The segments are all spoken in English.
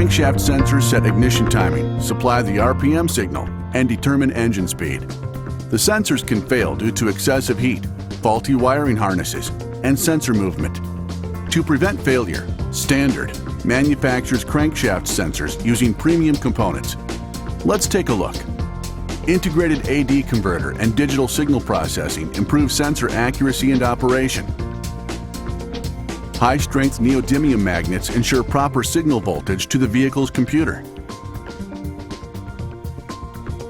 crankshaft sensors set ignition timing, supply the RPM signal, and determine engine speed. The sensors can fail due to excessive heat, faulty wiring harnesses, and sensor movement. To prevent failure, Standard manufactures crankshaft sensors using premium components. Let's take a look. Integrated AD converter and digital signal processing improve sensor accuracy and operation. High-strength neodymium magnets ensure proper signal voltage to the vehicle's computer.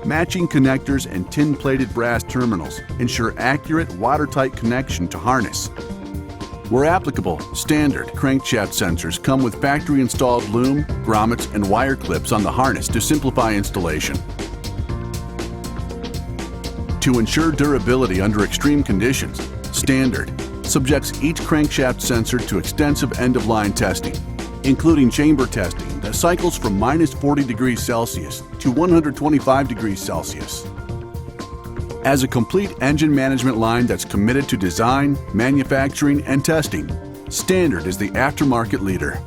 Matching connectors and tin-plated brass terminals ensure accurate watertight connection to harness. Where applicable, Standard crankshaft sensors come with factory-installed loom, grommets, and wire clips on the harness to simplify installation. To ensure durability under extreme conditions, Standard subjects each crankshaft sensor to extensive end-of-line testing, including chamber testing that cycles from -40 degrees Celsius to 125 degrees Celsius. As a complete engine management line that's committed to design, manufacturing, and testing, Standard is the aftermarket leader.